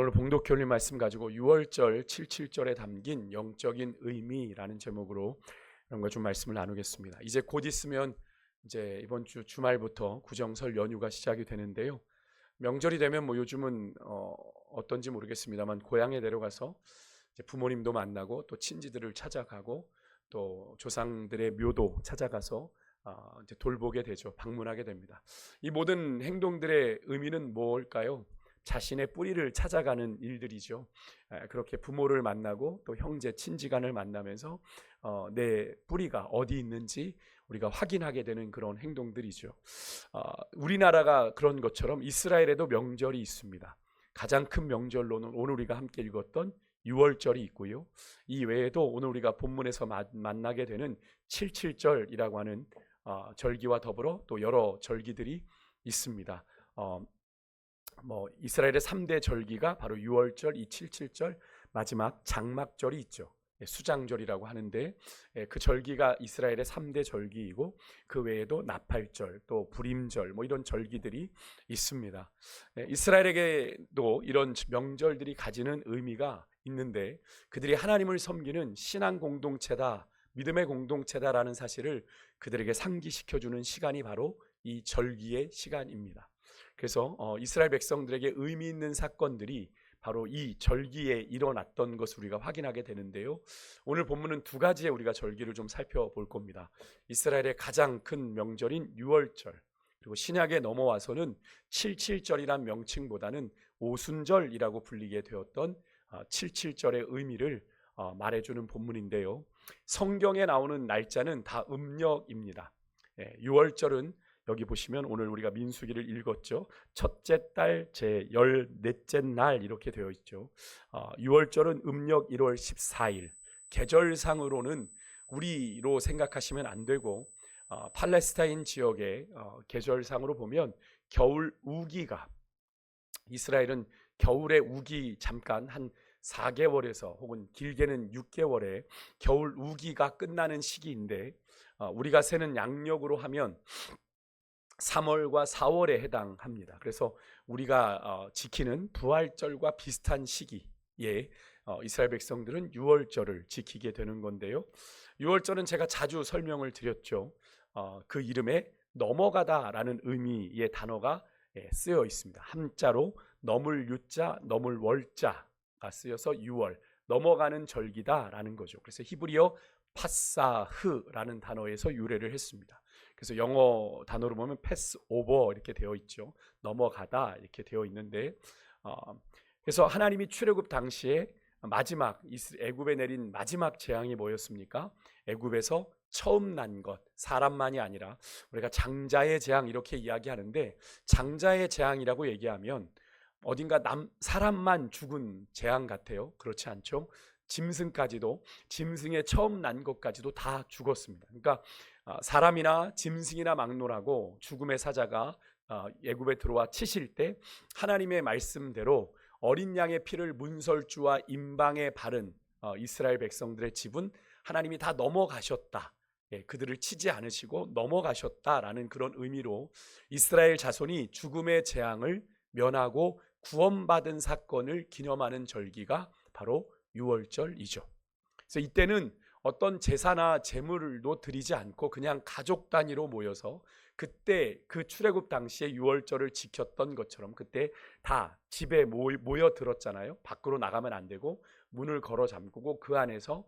오늘 봉독교리 말씀 가지고 6월절 77절에 담긴 영적인 의미라는 제목으로 이런 걸 좀 말씀을 나누겠습니다. 이제 곧 있으면 이제 이번 주 주말부터 구정설 연휴가 시작이 되는데요. 명절이 되면 요즘은 어떤지 모르겠습니다만 고향에 내려가서 이제 부모님도 만나고 또 친지들을 찾아가고 또 조상들의 묘도 찾아가서 이제 돌보게 되죠. 방문하게 됩니다. 이 모든 행동들의 의미는 뭘까요? 자신의 뿌리를 찾아가는 일들이죠. 그렇게 부모를 만나고 또 형제 친지간을 만나면서 내 뿌리가 어디 있는지 우리가 확인하게 되는 그런 행동들이죠. 우리나라가 그런 것처럼 이스라엘에도 명절이 있습니다. 가장 큰 명절로는 오늘 우리가 함께 읽었던 6월절이 있고요. 이 외에도 오늘 우리가 본문에서 만나게 되는 77절이라고 하는 절기와 더불어 또 여러 절기들이 있습니다. 이스라엘의 3대 절기가 바로 6월절, 이 77절, 마지막 장막절이 있죠. 수장절이라고 하는데 그 절기가 이스라엘의 3대 절기이고 그 외에도 나팔절, 또 불임절 이런 절기들이 있습니다. 이스라엘에게도 이런 명절들이 가지는 의미가 있는데 그들이 하나님을 섬기는 신앙 공동체다, 믿음의 공동체다라는 사실을 그들에게 상기시켜주는 시간이 바로 이 절기의 시간입니다. 그래서 이스라엘 백성들에게 의미 있는 사건들이 바로 이 절기에 일어났던 것을 우리가 확인하게 되는데요. 오늘 본문은 두 가지의 우리가 절기를 좀 살펴볼 겁니다. 이스라엘의 가장 큰 명절인 6월절, 그리고 신약에 넘어와서는 77절이란 명칭보다는 오순절이라고 불리게 되었던 77절의 의미를 말해주는 본문인데요. 성경에 나오는 날짜는 다 음력입니다. 6월절은 여기 보시면 오늘 우리가 민수기를 읽었죠. 첫째 달 제 14째 날 이렇게 되어 있죠. 6월절은 음력 1월 14일. 계절상으로는 우리로 생각하시면 안 되고 팔레스타인 지역의 계절상으로 보면 겨울 우기가, 이스라엘은 겨울에 우기 잠깐 한 4개월에서 혹은 길게는 6개월에 겨울 우기가 끝나는 시기인데 우리가 세는 양력으로 하면 3월과 4월에 해당합니다. 그래서 우리가 지키는 부활절과 비슷한 시기에 이스라엘 백성들은 6월절을 지키게 되는 건데요. 6월절은 제가 자주 설명을 드렸죠. 그 이름에 넘어가다라는 의미의 단어가 쓰여 있습니다. 한자로 넘을 유자, 넘을 월자가 쓰여서 6월, 넘어가는 절기다라는 거죠. 그래서 히브리어 파사흐라는 단어에서 유래를 했습니다. 그래서 영어 단어로 보면 패스 오버 이렇게 되어 있죠. 넘어가다 이렇게 되어 있는데 그래서 하나님이 출애굽 당시에 마지막 애굽에 내린 마지막 재앙이 뭐였습니까? 애굽에서 처음 난 것, 사람만이 아니라 우리가 장자의 재앙 이렇게 이야기하는데 장자의 재앙이라고 얘기하면 어딘가 사람만 죽은 재앙 같아요. 그렇지 않죠? 짐승까지도, 짐승의 처음 난 것까지도 다 죽었습니다. 그러니까 사람이나 짐승이나 막론하고 죽음의 사자가 애굽에 들어와 치실 때 하나님의 말씀대로 어린 양의 피를 문설주와 임방에 바른 이스라엘 백성들의 집은 하나님이 다 넘어가셨다. 그들을 치지 않으시고 넘어가셨다라는 그런 의미로 이스라엘 자손이 죽음의 재앙을 면하고 구원받은 사건을 기념하는 절기가 바로 6월절이죠. 그래서 이때는 어떤 제사나 제물도 드리지 않고 그냥 가족 단위로 모여서 그때 그 출애굽 당시에 6월절을 지켰던 것처럼 그때 다 집에 모여 들었잖아요. 밖으로 나가면 안 되고 문을 걸어 잠그고 그 안에서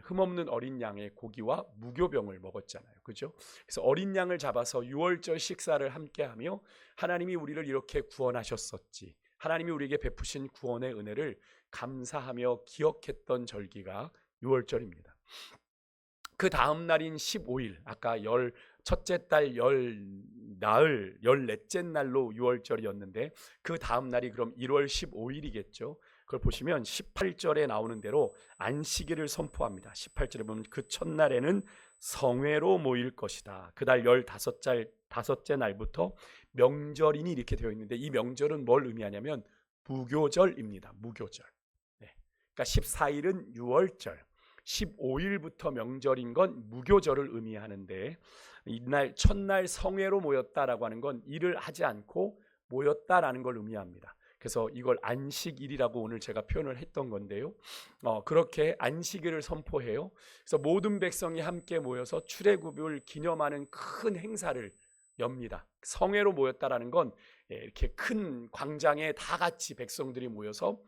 흠없는 어린 양의 고기와 무교병을 먹었잖아요. 그죠? 그래서 어린 양을 잡아서 6월절 식사를 함께하며 하나님이 우리를 이렇게 구원하셨었지, 하나님이 우리에게 베푸신 구원의 은혜를 감사하며 기억했던 절기가 6월절입니다. 그 다음 날인 15일, 아까 첫째 달 나흘 14째 날로 6월절이었는데 그 다음 날이 그럼 1월 15일이겠죠. 그걸 보시면 18절에 나오는 대로 안식일을 선포합니다. 18절에 보면 그 첫날에는 성회로 모일 것이다. 그달 15째 날부터 명절이니 이렇게 되어 있는데 이 명절은 뭘 의미하냐면 무교절입니다. 무교절. 그러니까 14일은 6월절, 15일부터 명절인 건 무교절을 의미하는데 이날 첫날 성회로 모였다라고 하는 건 일을 하지 않고 모였다라는 걸 의미합니다. 그래서 이걸 안식일이라고 오늘 제가 표현을 했던 건데요. 그렇게 안식일을 선포해요. 그래서 모든 백성이 함께 모여서 출애굽을 기념하는 큰 행사를 엽니다. 성회로 모였다라는 건 이렇게 큰 광장에 다 같이 백성들이 모여서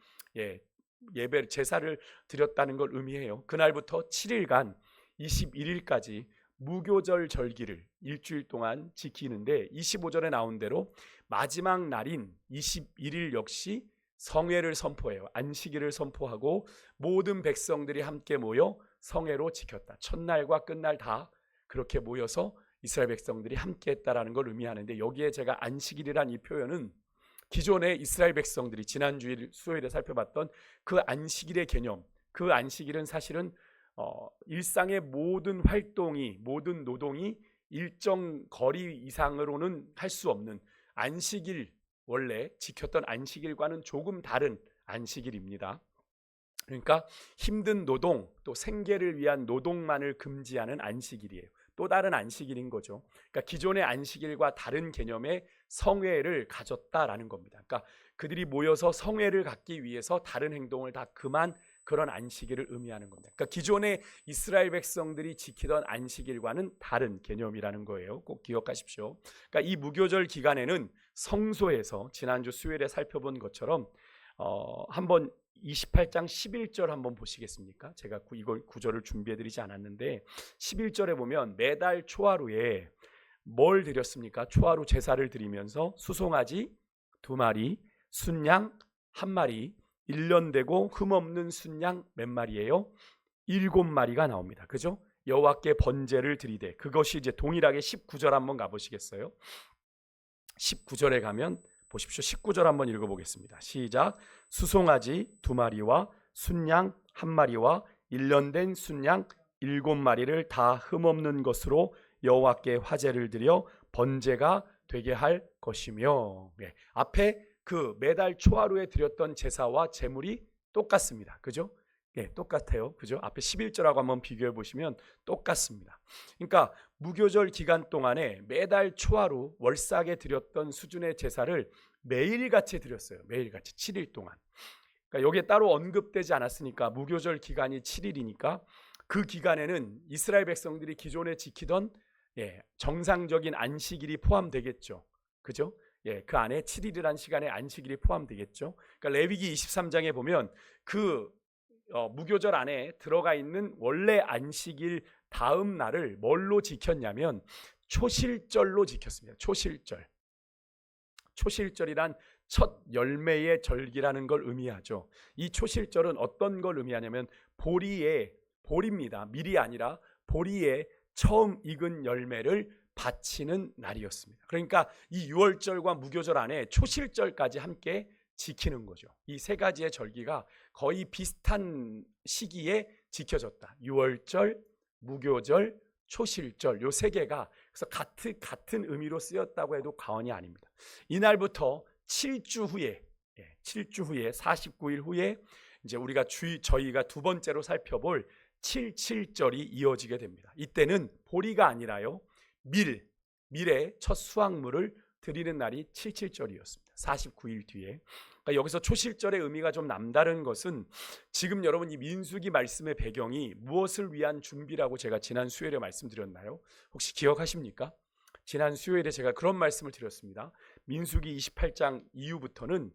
예배 제사를 드렸다는 걸 의미해요. 그날부터 7일간 21일까지 무교절 절기를 일주일 동안 지키는데 25절에 나온 대로 마지막 날인 21일 역시 성회를 선포해요. 안식일을 선포하고 모든 백성들이 함께 모여 성회로 지켰다. 첫날과 끝날 다 그렇게 모여서 이스라엘 백성들이 함께 했다라는 걸 의미하는데, 여기에 제가 안식일이란 이 표현은 기존의 이스라엘 백성들이 지난주일 수요일에 살펴봤던 그 안식일의 개념, 그 안식일은 사실은 일상의 모든 활동이, 모든 노동이 일정 거리 이상으로는 할 수 없는 안식일, 원래 지켰던 안식일과는 조금 다른 안식일입니다. 그러니까 힘든 노동, 또 생계를 위한 노동만을 금지하는 안식일이에요. 또 다른 안식일인 거죠. 그러니까 기존의 안식일과 다른 개념의 성회를 가졌다라는 겁니다. 그러니까 그들이 모여서 성회를 갖기 위해서 다른 행동을 다 그만, 그런 안식일을 의미하는 겁니다. 그러니까 기존의 이스라엘 백성들이 지키던 안식일과는 다른 개념이라는 거예요. 꼭 기억하십시오. 그러니까 이 무교절 기간에는 성소에서 지난주 수요일에 살펴본 것처럼 한번 28장 11절 한번 보시겠습니까? 제가 이걸 구절을 준비해드리지 않았는데 11절에 보면 매달 초하루에 뭘 드렸습니까? 초하루 제사를 드리면서 수송아지 2마리, 순양 1마리, 1년 되고 흠없는 순양 몇 마리예요? 7마리가 나옵니다. 그죠? 여호와께 번제를 드리되, 그것이 이제 동일하게 19절 한번 가보시겠어요? 19절에 가면 보십시오. 19절 한번 읽어보겠습니다. 시작. 수송아지 2마리와 순양 1마리와 1년 된 순양 7마리를 다 흠없는 것으로 여호와께 화제를 드려 번제가 되게 할 것이며, 앞에 그 매달 초하루에 드렸던 제사와 제물이 똑같습니다. 그죠? 똑같아요. 그죠? 앞에 11절하고 한번 비교해 보시면 똑같습니다. 그러니까 무교절 기간 동안에 매달 초하루 월삭에 드렸던 수준의 제사를 매일같이 드렸어요. 매일같이 7일 동안. 그러니까 여기에 따로 언급되지 않았으니까, 무교절 기간이 7일이니까 그 기간에는 이스라엘 백성들이 기존에 지키던 정상적인 안식일이 포함되겠죠. 그죠? 그 안에 7일이라는 시간에 안식일이 포함되겠죠. 그러니까 레위기 23장에 보면 그 무교절 안에 들어가 있는 원래 안식일 다음 날을 뭘로 지켰냐면 초실절로 지켰습니다. 초실절. 초실절이란 첫 열매의 절기라는 걸 의미하죠. 이 초실절은 어떤 걸 의미하냐면 보리입니다. 밀이 아니라 보리의 처음 익은 열매를 바치는 날이었습니다. 그러니까 이 유월절과 무교절 안에 초실절까지 함께 지키는 거죠. 이 세 가지의 절기가 거의 비슷한 시기에 지켜졌다. 유월절, 무교절, 초실절, 요 세 개가 그래서 같은 의미로 쓰였다고 해도 과언이 아닙니다. 이날부터 7주 후에 49일 후에 이제 저희가 두 번째로 살펴볼 77절이 이어지게 됩니다. 이때는 보리가 아니라요, 밀의 첫 수확물을 드리는 날이 77절이었습니다. 49일 뒤에. 그러니까 여기서 초실절의 의미가 좀 남다른 것은, 지금 여러분 이 민수기 말씀의 배경이 무엇을 위한 준비라고 제가 지난 수요일에 말씀드렸나요? 혹시 기억하십니까? 지난 수요일에 제가 그런 말씀을 드렸습니다. 민수기 28장 이후부터는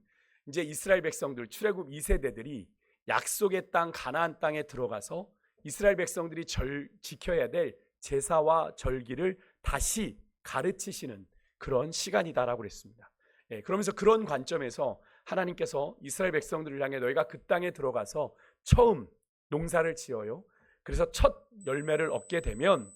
이제 이스라엘 백성들, 출애굽 2세대들이 약속의 땅 가나안 땅에 들어가서 이스라엘 백성들이 지켜야 될 제사와 절기를 다시 가르치시는 그런 시간이다라고 그랬습니다. 그러면서 그런 관점에서 하나님께서 이스라엘 백성들을 향해 너희가 그 땅에 들어가서 처음 농사를 지어요. 그래서 첫 열매를 얻게 되면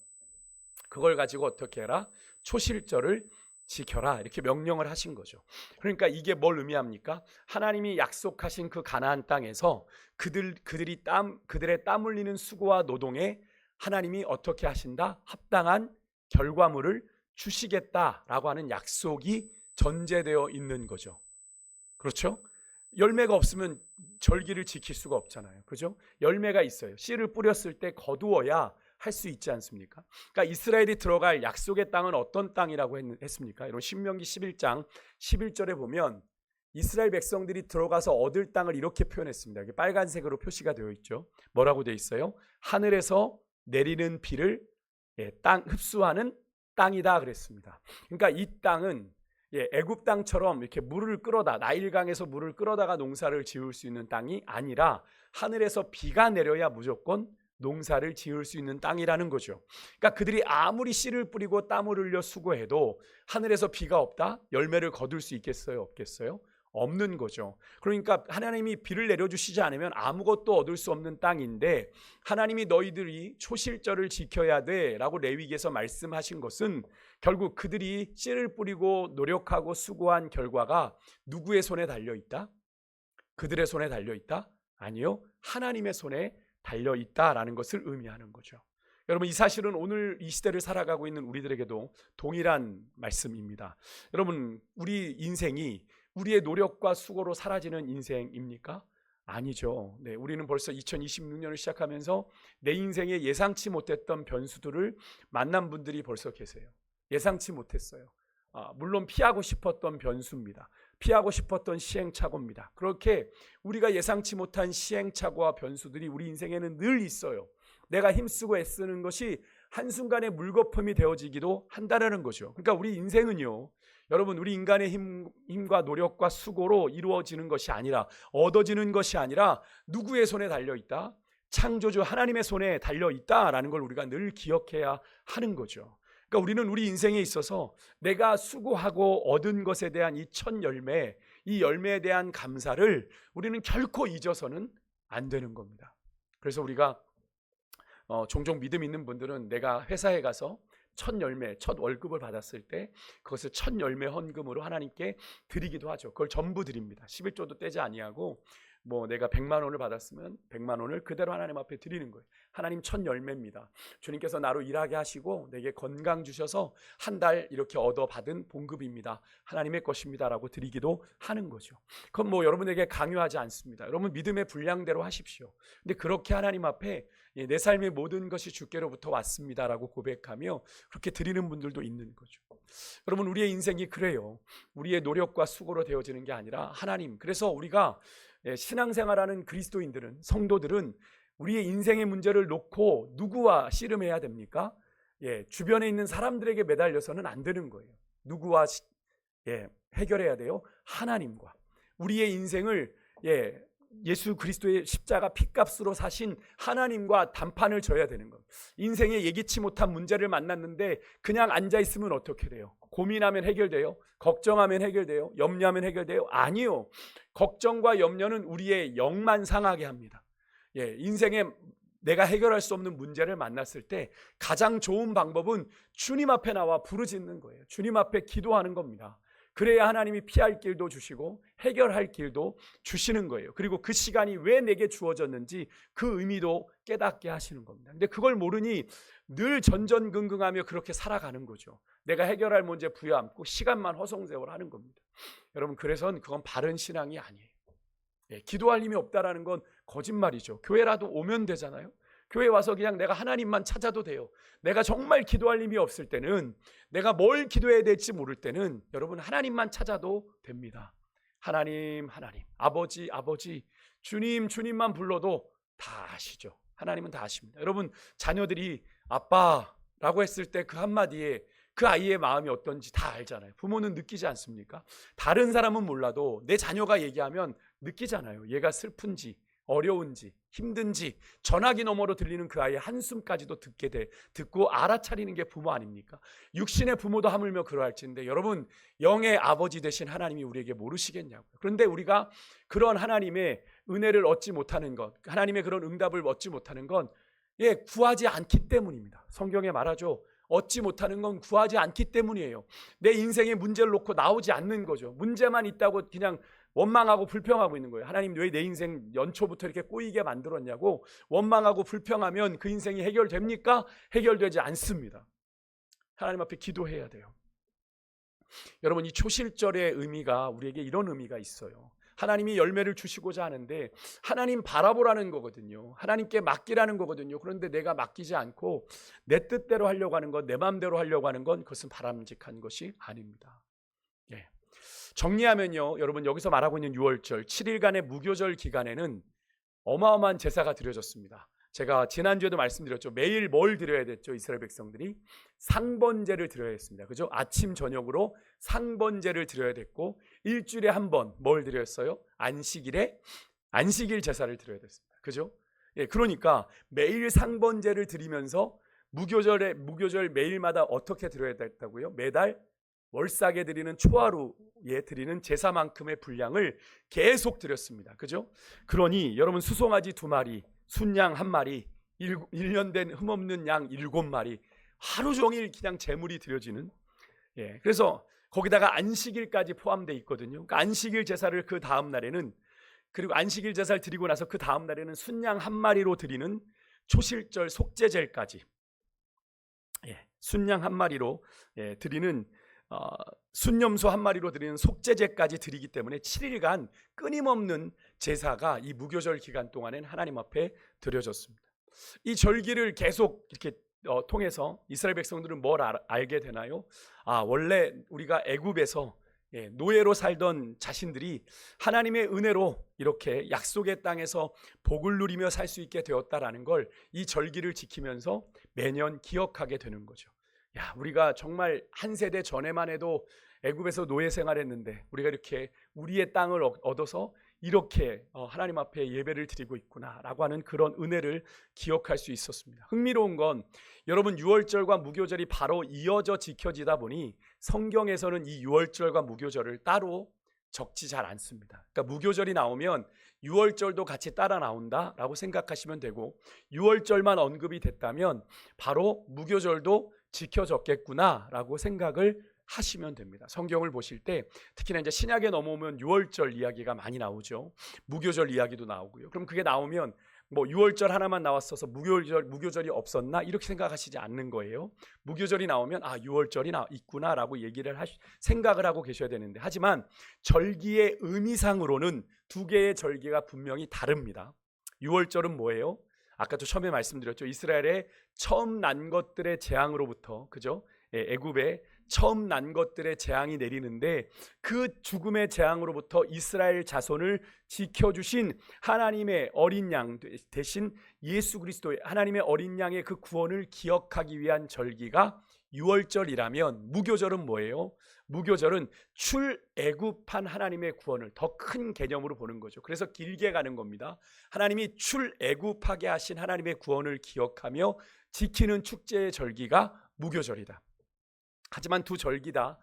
그걸 가지고 어떻게 해라? 초실절을 지켜라, 이렇게 명령을 하신 거죠. 그러니까 이게 뭘 의미합니까? 하나님이 약속하신 그 가나안 땅에서 그들의 땀 흘리는 수고와 노동에 하나님이 어떻게 하신다? 합당한 결과물을 주시겠다라고 하는 약속이 전제되어 있는 거죠. 그렇죠? 열매가 없으면 절기를 지킬 수가 없잖아요. 그죠? 열매가 있어요. 씨를 뿌렸을 때 거두어야 할 수 있지 않습니까? 그러니까 이스라엘이 들어갈 약속의 땅은 어떤 땅이라고 했습니까? 여러분 신명기 11장 11절에 보면 이스라엘 백성들이 들어가서 얻을 땅을 이렇게 표현했습니다. 이게 빨간색으로 표시가 되어 있죠. 뭐라고 되어 있어요? 하늘에서 내리는 비를 땅 흡수하는 땅이다 그랬습니다. 그러니까 이 땅은 애굽 땅처럼 이렇게 물을 끌어다 나일강에서 물을 끌어다가 농사를 지을 수 있는 땅이 아니라 하늘에서 비가 내려야 무조건 농사를 지을 수 있는 땅이라는 거죠. 그러니까 그들이 아무리 씨를 뿌리고 땀을 흘려 수고해도 하늘에서 비가 없다? 열매를 거둘 수 있겠어요? 없겠어요? 없는 거죠. 그러니까 하나님이 비를 내려주시지 않으면 아무것도 얻을 수 없는 땅인데, 하나님이 너희들이 초실절을 지켜야 돼 라고 레위기에서 말씀하신 것은 결국 그들이 씨를 뿌리고 노력하고 수고한 결과가 누구의 손에 달려있다? 그들의 손에 달려있다? 아니요, 하나님의 손에 달려있다라는 것을 의미하는 거죠. 여러분, 이 사실은 오늘 이 시대를 살아가고 있는 우리들에게도 동일한 말씀입니다. 여러분, 우리 인생이 우리의 노력과 수고로 사라지는 인생입니까? 아니죠. 네, 우리는 벌써 2026년을 시작하면서 내 인생에 예상치 못했던 변수들을 만난 분들이 벌써 계세요. 예상치 못했어요. 물론 피하고 싶었던 변수입니다. 피하고 싶었던 시행착오입니다. 그렇게 우리가 예상치 못한 시행착오와 변수들이 우리 인생에는 늘 있어요. 내가 힘쓰고 애쓰는 것이 한순간에 물거품이 되어지기도 한다는 거죠. 그러니까 우리 인생은요, 여러분, 우리 인간의 힘과 노력과 수고로 이루어지는 것이 아니라, 얻어지는 것이 아니라 누구의 손에 달려있다? 창조주 하나님의 손에 달려있다라는 걸 우리가 늘 기억해야 하는 거죠. 그러니까 우리는 우리 인생에 있어서 내가 수고하고 얻은 것에 대한 이 첫 열매, 이 열매에 대한 감사를 우리는 결코 잊어서는 안 되는 겁니다. 그래서 우리가 종종 믿음 있는 분들은 내가 회사에 가서 첫 열매, 첫 월급을 받았을 때 그것을 첫 열매 헌금으로 하나님께 드리기도 하죠. 그걸 전부 드립니다. 11조도 떼지 아니하고 내가 100만 원을 받았으면 100만 원을 그대로 하나님 앞에 드리는 거예요. 하나님 첫 열매입니다. 주님께서 나로 일하게 하시고 내게 건강 주셔서 한 달 이렇게 얻어받은 봉급입니다. 하나님의 것입니다 라고 드리기도 하는 거죠. 그건 여러분에게 강요하지 않습니다. 여러분 믿음의 분량대로 하십시오. 근데 그렇게 하나님 앞에 내 삶의 모든 것이 주께로부터 왔습니다 라고 고백하며 그렇게 드리는 분들도 있는 거죠. 여러분, 우리의 인생이 그래요. 우리의 노력과 수고로 되어지는 게 아니라 하나님. 그래서 우리가 신앙생활하는 그리스도인들은, 성도들은 우리의 인생의 문제를 놓고 누구와 씨름해야 됩니까? 주변에 있는 사람들에게 매달려서는 안 되는 거예요. 누구와 해결해야 돼요? 하나님과. 우리의 인생을 예수 그리스도의 십자가 핏값으로 사신 하나님과 단판을 져야 되는 겁니다. 인생에 예기치 못한 문제를 만났는데 그냥 앉아있으면 어떻게 돼요? 고민하면 해결돼요? 걱정하면 해결돼요? 염려하면 해결돼요? 아니요. 걱정과 염려는 우리의 영만 상하게 합니다. 인생에 내가 해결할 수 없는 문제를 만났을 때 가장 좋은 방법은 주님 앞에 나와 부르짖는 거예요. 주님 앞에 기도하는 겁니다. 그래야 하나님이 피할 길도 주시고 해결할 길도 주시는 거예요. 그리고 그 시간이 왜 내게 주어졌는지 그 의미도 깨닫게 하시는 겁니다. 근데 그걸 모르니 늘 전전긍긍하며 그렇게 살아가는 거죠. 내가 해결할 문제 부여안고 시간만 허송세월하는 겁니다. 여러분, 그래서는 그건 바른 신앙이 아니에요. 기도할 힘이 없다라는 건 거짓말이죠. 교회라도 오면 되잖아요. 교회 와서 그냥 내가 하나님만 찾아도 돼요. 내가 정말 기도할 힘이 없을 때는, 내가 뭘 기도해야 될지 모를 때는 여러분 하나님만 찾아도 됩니다. 하나님, 아버지, 주님만 불러도 다 아시죠. 하나님은 다 아십니다. 여러분, 자녀들이 아빠라고 했을 때 그 한마디에 그 아이의 마음이 어떤지 다 알잖아요. 부모는 느끼지 않습니까? 다른 사람은 몰라도 내 자녀가 얘기하면 느끼잖아요. 얘가 슬픈지 어려운지 힘든지 전화기 너머로 들리는 그 아이의 한숨까지도 듣고 알아차리는 게 부모 아닙니까? 육신의 부모도 하물며 그러할진데 여러분, 영의 아버지 되신 하나님이 우리에게 모르시겠냐고요. 그런데 우리가 그런 하나님의 은혜를 얻지 못하는 것, 하나님의 그런 응답을 얻지 못하는 건 구하지 않기 때문입니다. 성경에 말하죠. 얻지 못하는 건 구하지 않기 때문이에요. 내 인생의 문제를 놓고 나오지 않는 거죠. 문제만 있다고 그냥 원망하고 불평하고 있는 거예요. 하나님 왜 내 인생 연초부터 이렇게 꼬이게 만들었냐고 원망하고 불평하면 그 인생이 해결됩니까? 해결되지 않습니다. 하나님 앞에 기도해야 돼요. 여러분, 이 초실절의 의미가 우리에게 이런 의미가 있어요. 하나님이 열매를 주시고자 하는데 하나님 바라보라는 거거든요. 하나님께 맡기라는 거거든요. 그런데 내가 맡기지 않고 내 뜻대로 하려고 하는 것, 내 마음대로 하려고 하는 건 그것은 바람직한 것이 아닙니다. 정리하면요, 여러분 여기서 말하고 있는 유월절 7일간의 무교절 기간에는 어마어마한 제사가 드려졌습니다. 제가 지난주에도 말씀드렸죠. 매일 뭘 드려야 됐죠? 이스라엘 백성들이 상번제를 드려야 했습니다. 그죠? 아침 저녁으로 상번제를 드려야 됐고, 일주일에 한 번 뭘 드렸어요? 안식일 제사를 드려야 됐습니다. 그죠? 예, 그러니까 매일 상번제를 드리면서 무교절 매일마다 어떻게 드려야 됐다고요? 매달 월삭에 드리는 초하루에 드리는 제사만큼의 분량을 계속 드렸습니다. 그죠? 그러니 여러분 수송아지 2마리, 순양 1마리, 1년 된 흠없는 양 7마리, 하루 종일 그냥 제물이 드려지는, 예, 그래서 거기다가 안식일까지 포함되어 있거든요. 그러니까 안식일 제사를 그 다음 날에는, 그리고 안식일 제사를 드리고 나서 그 다음 날에는 순양 1마리로 드리는 초실절 속죄제까지, 예, 순양 1마리로 드리는 순염소 1마리로 드리는 속죄제까지 드리기 때문에 7일간 끊임없는 제사가 이 무교절 기간 동안엔 하나님 앞에 드려졌습니다. 이 절기를 계속 이렇게 통해서 이스라엘 백성들은 뭘 알게 되나요? 원래 우리가 애굽에서 노예로 살던 자신들이 하나님의 은혜로 이렇게 약속의 땅에서 복을 누리며 살 수 있게 되었다라는 걸 이 절기를 지키면서 매년 기억하게 되는 거죠. 야, 우리가 정말 한 세대 전에만 해도 애굽에서 노예 생활했는데 우리가 이렇게 우리의 땅을 얻어서 이렇게 하나님 앞에 예배를 드리고 있구나라고 하는 그런 은혜를 기억할 수 있었습니다. 흥미로운 건 여러분 유월절과 무교절이 바로 이어져 지켜지다 보니 성경에서는 이 유월절과 무교절을 따로 적지 잘 않습니다. 그러니까 무교절이 나오면 유월절도 같이 따라 나온다라고 생각하시면 되고, 유월절만 언급이 됐다면 바로 무교절도 지켜졌겠구나라고 생각을 하시면 됩니다. 성경을 보실 때 특히나 이제 신약에 넘어오면 유월절 이야기가 많이 나오죠. 무교절 이야기도 나오고요. 그럼 그게 나오면 뭐 유월절 하나만 나왔어서 무교절이 없었나 이렇게 생각하시지 않는 거예요. 무교절이 나오면 유월절이 있구나라고 생각을 하고 계셔야 되는데, 하지만 절기의 의미상으로는 두 개의 절기가 분명히 다릅니다. 유월절은 뭐예요? 아까도 처음에 말씀드렸죠. 이스라엘의 처음 난 것들의 재앙으로부터, 그죠? 애굽에 처음 난 것들의 재앙이 내리는데 그 죽음의 재앙으로부터 이스라엘 자손을 지켜주신 하나님의 어린 양 대신 예수 그리스도의 하나님의 어린 양의 그 구원을 기억하기 위한 절기가 유월절이라면, 무교절은 뭐예요? 무교절은 출애굽한 하나님의 구원을 더 큰 개념으로 보는 거죠. 그래서 길게 가는 겁니다. 하나님이 출애굽하게 하신 하나님의 구원을 기억하며 지키는 축제의 절기가 무교절이다. 하지만 두 절기 다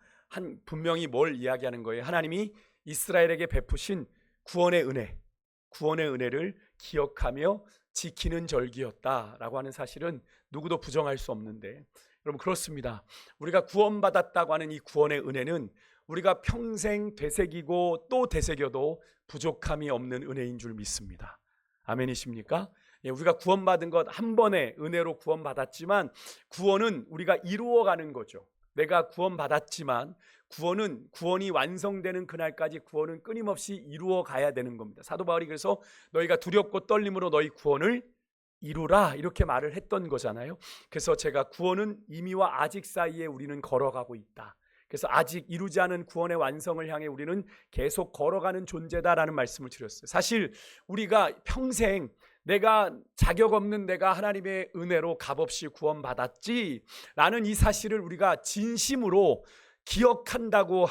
분명히 뭘 이야기하는 거예요? 하나님이 이스라엘에게 베푸신 구원의 은혜를 기억하며 지키는 절기였다라고 하는 사실은 누구도 부정할 수 없는데, 여러분 그렇습니다. 우리가 구원받았다고 하는 이 구원의 은혜는 우리가 평생 되새기고 또 되새겨도 부족함이 없는 은혜인 줄 믿습니다. 아멘이십니까? 우리가 구원받은 것 한 번의 은혜로 구원받았지만 구원은 우리가 이루어가는 거죠. 내가 구원받았지만 구원이 완성되는 그날까지 구원은 끊임없이 이루어 가야 되는 겁니다. 사도 바울이 그래서 너희가 두렵고 떨림으로 너희 구원을 이루라 이렇게 말을 했던 거잖아요. 그래서 제가 구원은 이미와 아직 사이에 우리는 걸어가고 있다. 그래서 아직 이루지 않은 구원의 완성을 향해 우리는 계속 걸어가는 존재다라는 말씀을 드렸어요. 사실 우리가 평생 내가 자격 없는 내가 하나님의 은혜로 값없이 구원받았지라는 이 사실을 우리가 진심으로 기억한다고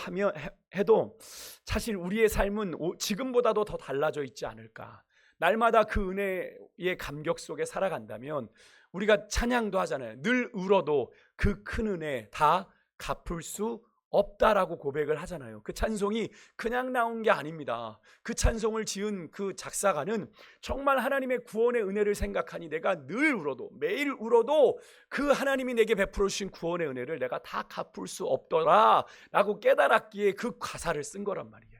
해도 사실 우리의 삶은 지금보다도 더 달라져 있지 않을까. 날마다 그 은혜의 감격 속에 살아간다면 우리가 찬양도 하잖아요. 늘 울어도 그 큰 은혜 다 갚을 수 없다라고 고백을 하잖아요. 그 찬송이 그냥 나온 게 아닙니다. 그 찬송을 지은 그 작사가는 정말 하나님의 구원의 은혜를 생각하니 내가 늘 울어도, 매일 울어도 그 하나님이 내게 베풀어 주신 구원의 은혜를 내가 다 갚을 수 없더라 라고 깨달았기에 그 가사를 쓴 거란 말이에요.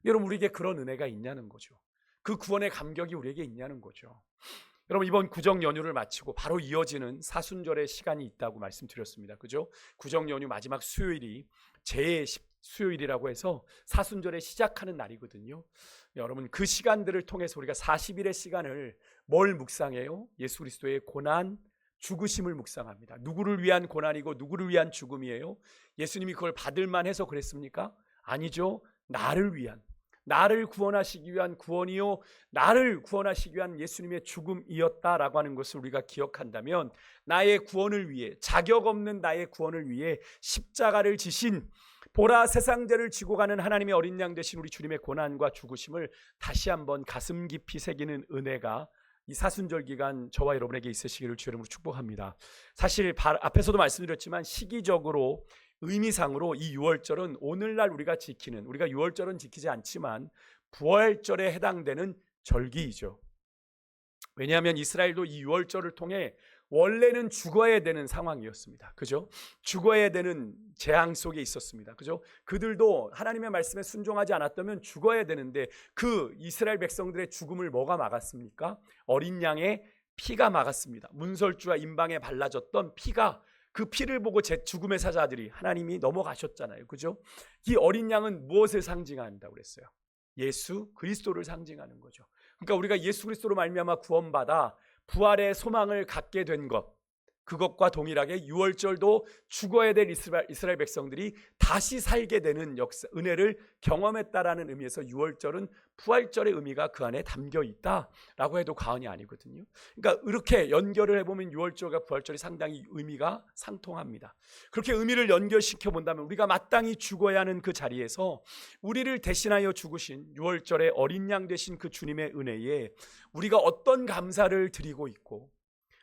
여러분 우리에게 그런 은혜가 있냐는 거죠. 그 구원의 감격이 우리에게 있냐는 거죠. 여러분 이번 구정 연휴를 마치고 바로 이어지는 사순절의 시간이 있다고 말씀드렸습니다. 그죠? 구정 연휴 마지막 수요일이 제10수요일이라고 해서 사순절에 시작하는 날이거든요. 여러분 그 시간들을 통해서 우리가 40일의 시간을 뭘 묵상해요? 예수 그리스도의 고난, 죽으심을 묵상합니다. 누구를 위한 고난이고 누구를 위한 죽음이에요? 예수님이 그걸 받을 만해서 그랬습니까? 아니죠. 나를 위한, 나를 구원하시기 위한 구원이요 나를 구원하시기 위한 예수님의 죽음이었다라고 하는 것을 우리가 기억한다면, 나의 구원을 위해, 자격 없는 나의 구원을 위해 십자가를 지신, 보라 세상죄를 지고 가는 하나님의 어린 양 되신 우리 주님의 고난과 죽으심을 다시 한번 가슴 깊이 새기는 은혜가 이 사순절 기간 저와 여러분에게 있으시기를 주의 이름으로 축복합니다. 사실 앞에서도 말씀드렸지만 시기적으로, 의미상으로 이 유월절은 오늘날 우리가 지키는, 우리가 유월절은 지키지 않지만 부활절에 해당되는 절기이죠. 왜냐하면 이스라엘도 이 유월절을 통해 원래는 죽어야 되는 상황이었습니다. 그죠? 죽어야 되는 재앙 속에 있었습니다. 그죠? 그들도 하나님의 말씀에 순종하지 않았다면 죽어야 되는데, 그 이스라엘 백성들의 죽음을 뭐가 막았습니까? 어린 양의 피가 막았습니다. 문설주와 임방에 발라졌던 피가, 그 피를 보고 제 죽음의 사자들이, 하나님이 넘어가셨잖아요. 그죠? 이 어린 양은 무엇을 상징한다고 그랬어요? 예수 그리스도를 상징하는 거죠. 그러니까 우리가 예수 그리스도로 말미암아 구원받아 부활의 소망을 갖게 된 것, 그것과 동일하게 유월절도 죽어야 될 이스라엘 백성들이 다시 살게 되는 역사, 은혜를 경험했다라는 의미에서 유월절은 부활절의 의미가 그 안에 담겨 있다라고 해도 과언이 아니거든요. 그러니까 이렇게 연결을 해보면 유월절과 부활절이 상당히 의미가 상통합니다. 그렇게 의미를 연결시켜 본다면 우리가 마땅히 죽어야 하는 그 자리에서 우리를 대신하여 죽으신 유월절의 어린 양 되신 그 주님의 은혜에 우리가 어떤 감사를 드리고 있고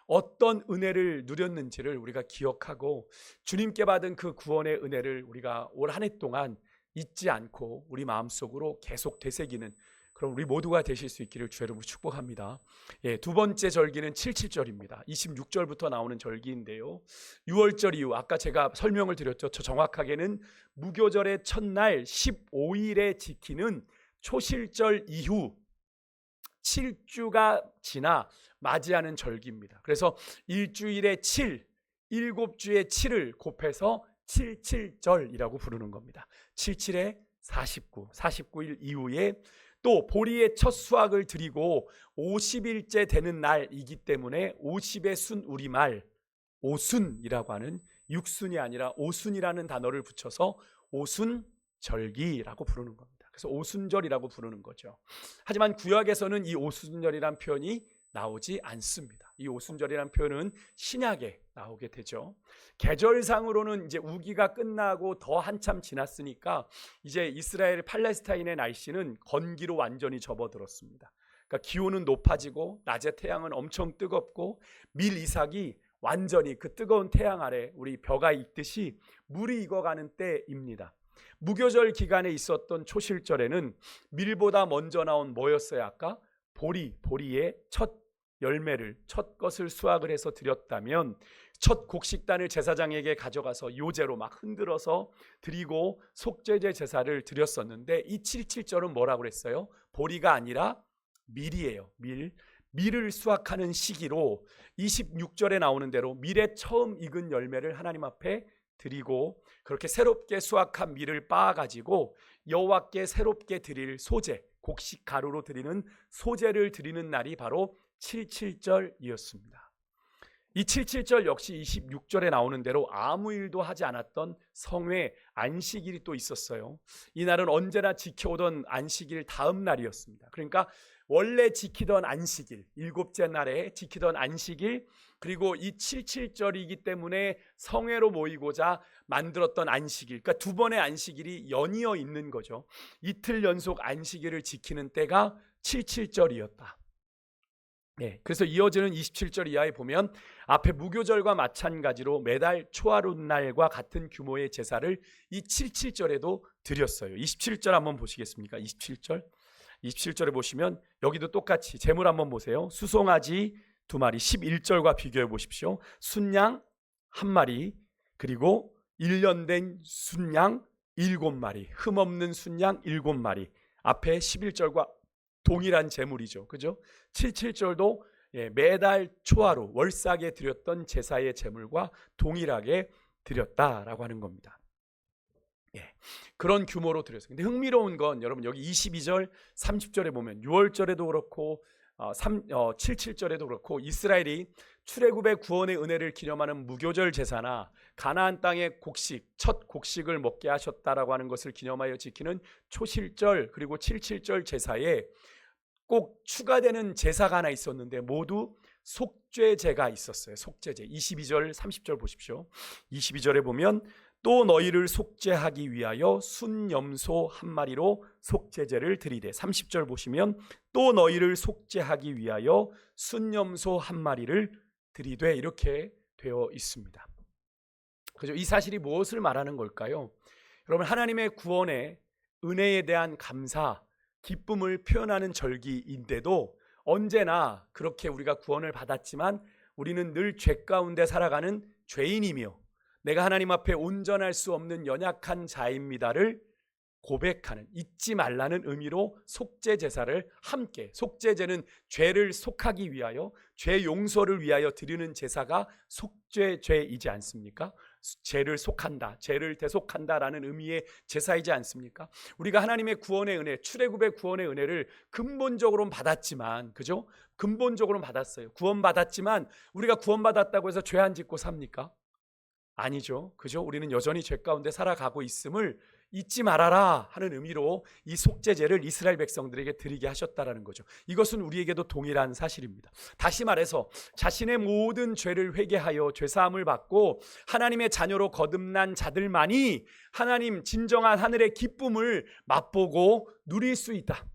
어떤 은혜를 누렸는지를 우리가 기억하고, 주님께 받은 그 구원의 은혜를 우리가 올 한 해 동안 잊지 않고 우리 마음속으로 계속 되새기는 그럼 우리 모두가 되실 수 있기를 주의 이름으로 축복합니다. 두 번째 절기는 77절입니다. 26절부터 나오는 절기인데요, 유월절 이후 아까 제가 설명을 드렸죠. 정확하게는 무교절의 첫날 15일에 지키는 초실절 이후 7주가 지나 맞이하는 절기입니다. 그래서 일주일에 7, 7주에 7을 곱해서 77절이라고 부르는 겁니다. 77에 49, 49일 이후에 또 보리의 첫 수확을 드리고 50일째 되는 날이기 때문에 50의 순 우리말 오순이라고 하는, 육순이 아니라 오순이라는 단어를 붙여서 오순절기라고 부르는 겁니다. 그래서 오순절이라고 부르는 거죠. 하지만 구약에서는 이 오순절이란 표현이 나오지 않습니다. 이 오순절이란 표현은 신약에 나오게 되죠. 계절상으로는 이제 우기가 끝나고 더 한참 지났으니까 이제 이스라엘 팔레스타인의 날씨는 건기로 완전히 접어들었습니다. 그러니까 기온은 높아지고 낮에 태양은 엄청 뜨겁고 밀 이삭이 완전히 그 뜨거운 태양 아래 우리 벼가 익듯이 물이 익어가는 때입니다. 무교절 기간에 있었던 초실절에는 밀보다 먼저 나온 뭐였어요? 아까 보리의 첫 열매를, 첫 것을 수확을 해서 드렸다면 첫 곡식단을 제사장에게 가져가서 요제로 막 흔들어서 드리고 속죄제 제사를 드렸었는데, 이 77절은 뭐라고 그랬어요? 보리가 아니라 밀이에요. 밀을 수확하는 시기로 26절에 나오는 대로 밀의 처음 익은 열매를 하나님 앞에 드리고, 그렇게 새롭게 수확한 밀을 빻아가지고 여호와께 새롭게 드릴 소제, 곡식 가루로 드리는 소제를 드리는 날이 바로 77절이었습니다. 이 77절 역시 26절에 나오는 대로 아무 일도 하지 않았던 성회 안식일이 또 있었어요. 이 날은 언제나 지켜오던 안식일 다음 날이었습니다. 그러니까 원래 지키던 안식일, 일곱째 날에 지키던 안식일, 그리고 이 77절이기 때문에 성회로 모이고자 만들었던 안식일, 그러니까 두 번의 안식일이 연이어 있는 거죠. 이틀 연속 안식일을 지키는 때가 77절이었다. 그래서 이어지는 27절 이하에 보면 앞에 무교절과 마찬가지로 매달 초하룻날과 같은 규모의 제사를 이 77절에도 드렸어요. 27절 한번 보시겠습니까? 27절에 보시면 여기도 똑같이 제물 한번 보세요. 수송아지 2마리, 11절과 비교해 보십시오. 순양 1마리, 그리고 1년 된 순양 7마리, 흠없는 순양 7마리. 앞에 11절과 동일한 제물이죠. 그죠? 77절도 매달 초하루 월삭에 드렸던 제사의 제물과 동일하게 드렸다라고 하는 겁니다. 그런 규모로 드렸어요. 근데 흥미로운 건 여러분 여기 22절, 30절에 보면 6월절에도 그렇고 7절에도 그렇고 이스라엘이 출애굽의 구원의 은혜를 기념하는 무교절 제사나 가나안 땅의 곡식, 첫 곡식을 먹게 하셨다라고 하는 것을 기념하여 지키는 초실절 그리고 7.7절 제사에 꼭 추가되는 제사가 하나 있었는데 모두 속죄제가 있었어요. 속죄제. 22절 30절 보십시오. 22절에 보면 또 너희를 속죄하기 위하여 순염소 한 마리로 속죄제를 드리되, 30절 보시면 또 너희를 속죄하기 위하여 순염소 한 마리를 드리되, 이렇게 되어 있습니다. 그죠? 이 사실이 무엇을 말하는 걸까요? 여러분, 하나님의 구원의 은혜에 대한 감사, 기쁨을 표현하는 절기인데도 언제나 그렇게 우리가 구원을 받았지만 우리는 늘 죄 가운데 살아가는 죄인이며 내가 하나님 앞에 온전할 수 없는 연약한 자입니다를 고백하는, 잊지 말라는 의미로 속죄 제사를 함께, 속죄제는 죄를 속하기 위하여, 죄 용서를 위하여 드리는 제사가 속죄제이지 않습니까? 죄를 속한다, 죄를 대속한다라는 의미의 제사이지 않습니까? 우리가 하나님의 구원의 은혜, 출애굽의 구원의 은혜를 근본적으로는 받았지만, 그죠? 근본적으로는 받았어요. 구원받았지만 우리가 구원받았다고 해서 죄 안 짓고 삽니까? 아니죠. 그죠? 우리는 여전히 죄 가운데 살아가고 있음을 잊지 말아라 하는 의미로 이 속죄제를 이스라엘 백성들에게 드리게 하셨다라는 거죠. 이것은 우리에게도 동일한 사실입니다. 다시 말해서 자신의 모든 죄를 회개하여 죄사함을 받고 하나님의 자녀로 거듭난 자들만이 하나님 진정한 하늘의 기쁨을 맛보고 누릴 수 있다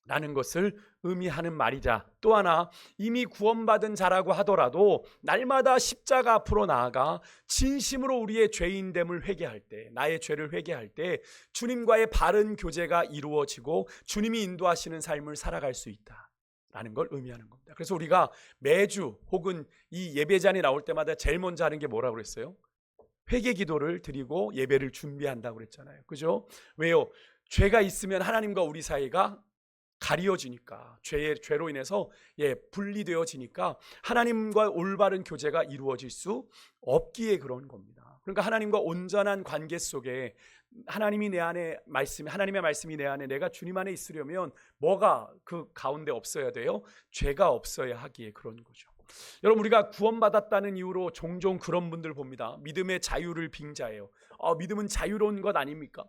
라는 것을 의미하는 말이자, 또 하나 이미 구원받은 자라고 하더라도 날마다 십자가 앞으로 나아가 진심으로 우리의 죄인됨을 회개할 때, 나의 죄를 회개할 때 주님과의 바른 교제가 이루어지고 주님이 인도하시는 삶을 살아갈 수 있다 라는 걸 의미하는 겁니다. 그래서 우리가 매주 혹은 이 예배잔이 나올 때마다 제일 먼저 하는 게 뭐라고 그랬어요? 회개 기도를 드리고 예배를 준비한다고 그랬잖아요. 그죠? 왜요? 죄가 있으면 하나님과 우리 사이가 가리워지니까, 죄로 인해서 분리되어지니까 하나님과 올바른 교제가 이루어질 수 없기에 그런 겁니다. 그러니까 하나님과 온전한 관계 속에 하나님이 내 안에 하나님의 말씀이 내 안에, 내가 주님 안에 있으려면 뭐가 그 가운데 없어야 돼요? 죄가 없어야 하기에 그런 거죠. 여러분, 우리가 구원받았다는 이유로 종종 그런 분들 봅니다. 믿음의 자유를 빙자해요. 믿음은 자유로운 것 아닙니까?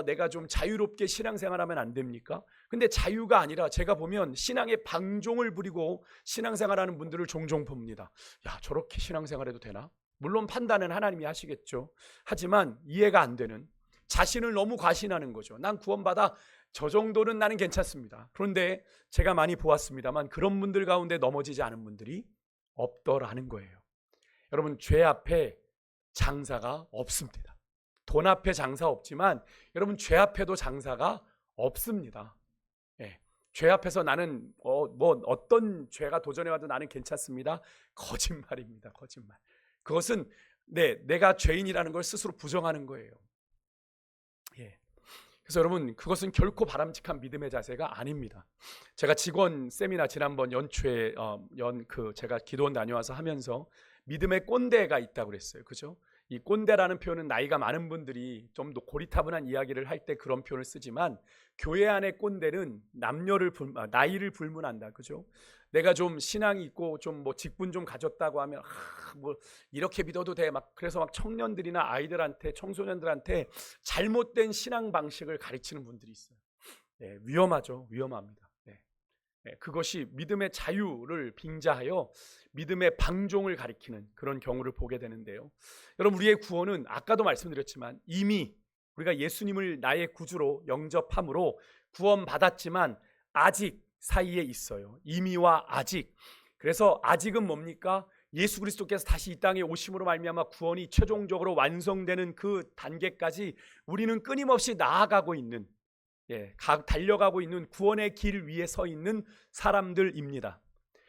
내가 좀 자유롭게 신앙생활하면 안 됩니까? 근데 자유가 아니라 제가 보면 신앙의 방종을 부리고 신앙생활하는 분들을 종종 봅니다. 야, 저렇게 신앙생활해도 되나? 물론 판단은 하나님이 하시겠죠. 하지만 이해가 안 되는, 자신을 너무 과신하는 거죠. 난 구원받아, 저 정도는 나는 괜찮습니다. 그런데 제가 많이 보았습니다만 그런 분들 가운데 넘어지지 않은 분들이 없더라는 거예요. 여러분, 죄 앞에 장사가 없습니다. 돈 앞에 장사 없지만 여러분, 죄 앞에도 장사가 없습니다. 죄 앞에서 나는 어떤 죄가 도전해와도 나는 괜찮습니다. 거짓말입니다. 거짓말. 그것은 내가 죄인이라는 걸 스스로 부정하는 거예요. 그래서 여러분, 그것은 결코 바람직한 믿음의 자세가 아닙니다. 제가 직원 세미나 지난번 연초에 제가 기도원 다녀와서 하면서 믿음의 꼰대가 있다고 그랬어요. 그죠? 이 꼰대라는 표현은 나이가 많은 분들이 좀 더 고리타분한 이야기를 할 때 그런 표현을 쓰지만, 교회 안의 꼰대는 나이를 불문한다. 그죠? 내가 좀 신앙이 있고 좀 직분 좀 가졌다고 하면 이렇게 믿어도 돼. 그래서 청년들이나 아이들한테, 청소년들한테 잘못된 신앙 방식을 가르치는 분들이 있어요. 위험하죠. 위험합니다. 그것이 믿음의 자유를 빙자하여 믿음의 방종을 가리키는 그런 경우를 보게 되는데요. 여러분, 우리의 구원은 아까도 말씀드렸지만 이미 우리가 예수님을 나의 구주로 영접함으로 구원받았지만 아직 사이에 있어요. 이미와 아직. 그래서 아직은 뭡니까? 예수 그리스도께서 다시 이 땅에 오심으로 말미암아 구원이 최종적으로 완성되는 그 단계까지 우리는 끊임없이 나아가고 있는, 달려가고 있는 구원의 길 위에 서 있는 사람들입니다.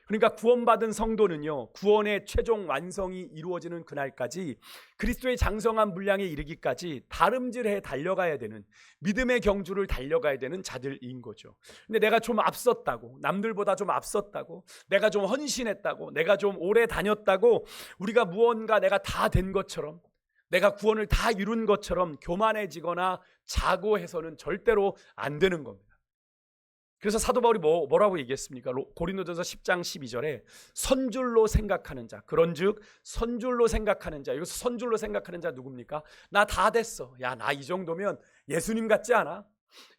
그러니까 구원받은 성도는요, 구원의 최종 완성이 이루어지는 그날까지 그리스도의 장성한 분량에 이르기까지 다름질해 달려가야 되는, 믿음의 경주를 달려가야 되는 자들인 거죠. 근데 내가 좀 앞섰다고, 남들보다 좀 앞섰다고, 내가 좀 헌신했다고, 내가 좀 오래 다녔다고, 우리가 무언가 내가 다 된 것처럼, 내가 구원을 다 이룬 것처럼 교만해지거나 자고해서는 절대로 안 되는 겁니다. 그래서 사도 바울이 뭐라고 얘기했습니까? 고린도전서 10장 12절에 선줄로 생각하는 자, 그런즉 선줄로 생각하는 자. 여기서 선줄로 생각하는 자 누굽니까? 나 다 됐어. 야, 나 이 정도면 예수님 같지 않아?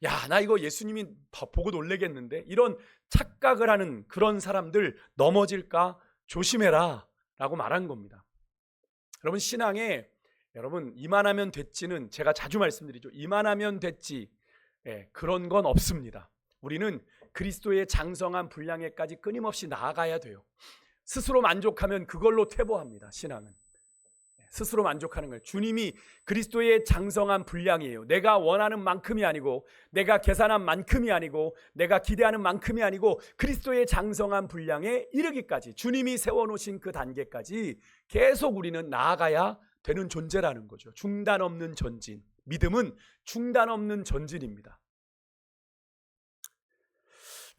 야, 나 이거 예수님이 보고 놀래겠는데? 이런 착각을 하는 그런 사람들 넘어질까 조심해라 라고 말한 겁니다. 여러분, 신앙에 여러분 이만하면 됐지는 제가 자주 말씀드리죠. 이만하면 됐지, 그런 건 없습니다. 우리는 그리스도의 장성한 분량에까지 끊임없이 나아가야 돼요. 스스로 만족하면 그걸로 퇴보합니다. 신앙은 스스로 만족하는 거예요. 주님이 그리스도의 장성한 분량이에요. 내가 원하는 만큼이 아니고, 내가 계산한 만큼이 아니고, 내가 기대하는 만큼이 아니고, 그리스도의 장성한 분량에 이르기까지, 주님이 세워놓으신 그 단계까지 계속 우리는 나아가야 되는 존재라는 거죠. 중단 없는 전진. 믿음은 중단 없는 전진입니다.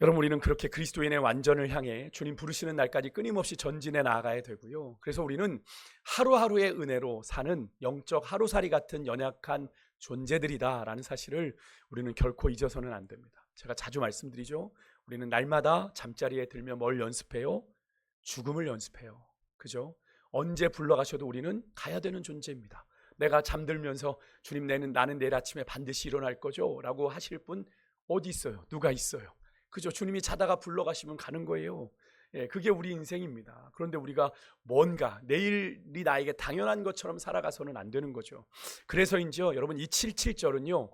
여러분, 우리는 그렇게 그리스도인의 완전을 향해 주님 부르시는 날까지 끊임없이 전진해 나아가야 되고요. 그래서 우리는 하루하루의 은혜로 사는 영적 하루살이 같은 연약한 존재들이다라는 사실을 우리는 결코 잊어서는 안 됩니다. 제가 자주 말씀드리죠. 우리는 날마다 잠자리에 들며 뭘 연습해요? 죽음을 연습해요. 그죠? 언제 불러가셔도 우리는 가야 되는 존재입니다. 내가 잠들면서 주님, 나는 내일 아침에 반드시 일어날 거죠? 라고 하실 분 어디 있어요? 누가 있어요? 그죠? 주님이 자다가 불러가시면 가는 거예요. 그게 우리 인생입니다. 그런데 우리가 뭔가 내일이 나에게 당연한 것처럼 살아가서는 안 되는 거죠. 그래서인지요, 여러분, 이 77절은요